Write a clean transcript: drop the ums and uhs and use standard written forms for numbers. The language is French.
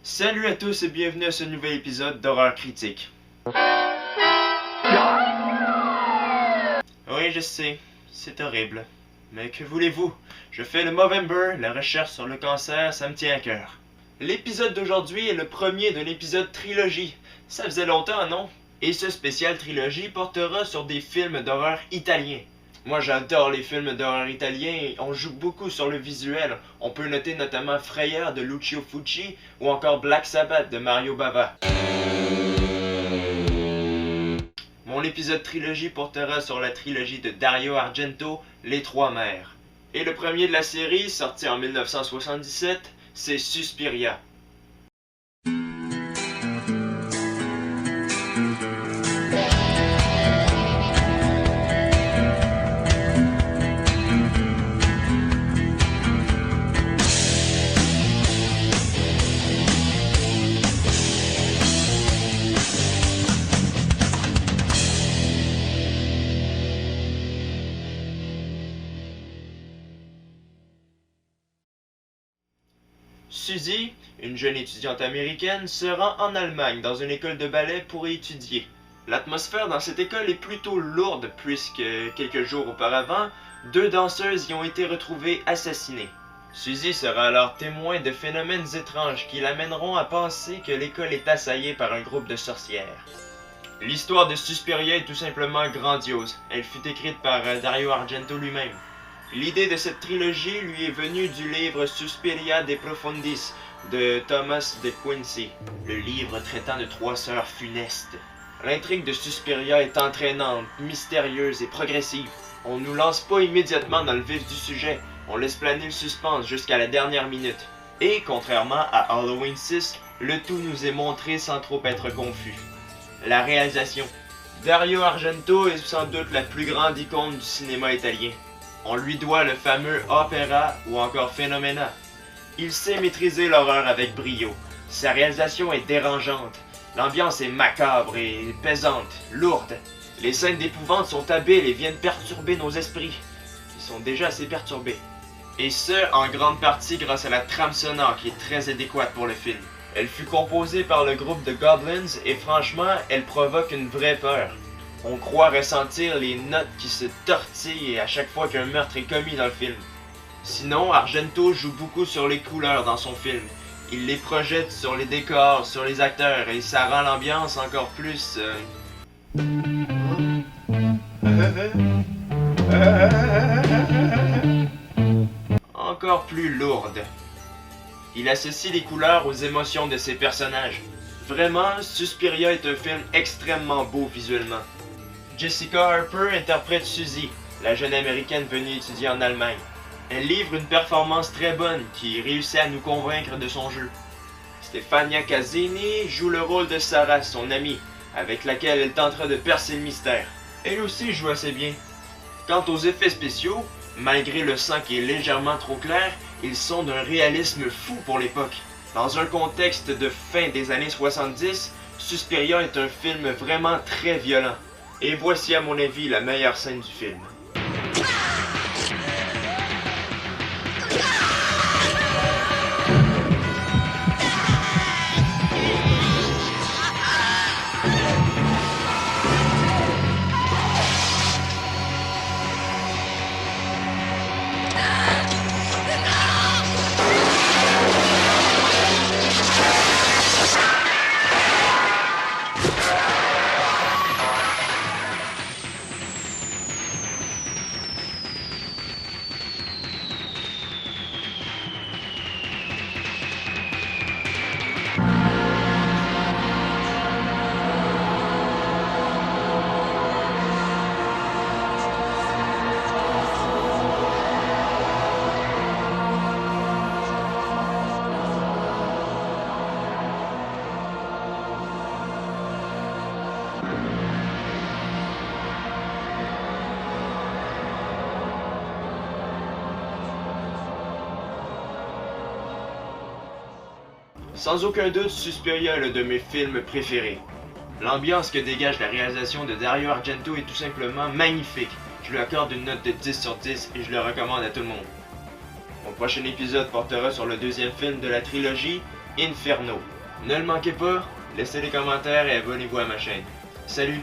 Salut à tous et bienvenue à ce nouvel épisode d'Horreur Critique. Oui, je sais, c'est horrible. Mais que voulez-vous? Je fais le Movember, la recherche sur le cancer, ça me tient à cœur. L'épisode d'aujourd'hui est le premier de l'épisode trilogie. Ça faisait longtemps, non? Et ce spécial trilogie portera sur des films d'horreur italiens. Moi j'adore les films d'horreur italiens et on joue beaucoup sur le visuel. On peut noter notamment Frayeur de Lucio Fulci ou encore Black Sabbath de Mario Bava. Mon épisode trilogie portera sur la trilogie de Dario Argento, Les Trois Mères. Et le premier de la série, sorti en 1977, c'est Suspiria. Suzy, une jeune étudiante américaine, se rend en Allemagne dans une école de ballet pour y étudier. L'atmosphère dans cette école est plutôt lourde puisque, quelques jours auparavant, 2 danseuses y ont été retrouvées assassinées. Suzy sera alors témoin de phénomènes étranges qui l'amèneront à penser que l'école est assaillie par un groupe de sorcières. L'histoire de Suspiria est tout simplement grandiose. Elle fut écrite par Dario Argento lui-même. L'idée de cette trilogie lui est venue du livre Suspiria de Profundis de Thomas de Quincey, le livre traitant de 3 sœurs funestes. L'intrigue de Suspiria est entraînante, mystérieuse et progressive. On nous lance pas immédiatement dans le vif du sujet, on laisse planer le suspense jusqu'à la dernière minute. Et, contrairement à Halloween 6, le tout nous est montré sans trop être confus. La réalisation. Dario Argento est sans doute la plus grande icône du cinéma italien. On lui doit le fameux Opera ou encore Phenomena. Il sait maîtriser l'horreur avec brio. Sa réalisation est dérangeante. L'ambiance est macabre et pesante, lourde. Les scènes d'épouvante sont habiles et viennent perturber nos esprits. Ils sont déjà assez perturbés. Et ce, en grande partie grâce à la trame sonore qui est très adéquate pour le film. Elle fut composée par le groupe The Goblins et franchement, elle provoque une vraie peur. On croit ressentir les notes qui se tortillent à chaque fois qu'un meurtre est commis dans le film. Sinon, Argento joue beaucoup sur les couleurs dans son film. Il les projette sur les décors, sur les acteurs, et ça rend l'ambiance encore plus... encore plus lourde. Il associe les couleurs aux émotions de ses personnages. Vraiment, Suspiria est un film extrêmement beau visuellement. Jessica Harper interprète Suzy, la jeune américaine venue étudier en Allemagne. Elle livre une performance très bonne qui réussit à nous convaincre de son jeu. Stefania Casini joue le rôle de Sarah, son amie, avec laquelle elle tentera de percer le mystère. Elle aussi joue assez bien. Quant aux effets spéciaux, malgré le sang qui est légèrement trop clair, ils sont d'un réalisme fou pour l'époque. Dans un contexte de fin des années 70, Suspiria est un film vraiment très violent. Et voici à mon avis la meilleure scène du film. Sans aucun doute, Suspiria est l'un de mes films préférés. L'ambiance que dégage la réalisation de Dario Argento est tout simplement magnifique. Je lui accorde une note de 10 sur 10 et je le recommande à tout le monde. Mon prochain épisode portera sur le deuxième film de la trilogie, Inferno. Ne le manquez pas, laissez des commentaires et abonnez-vous à ma chaîne. Salut!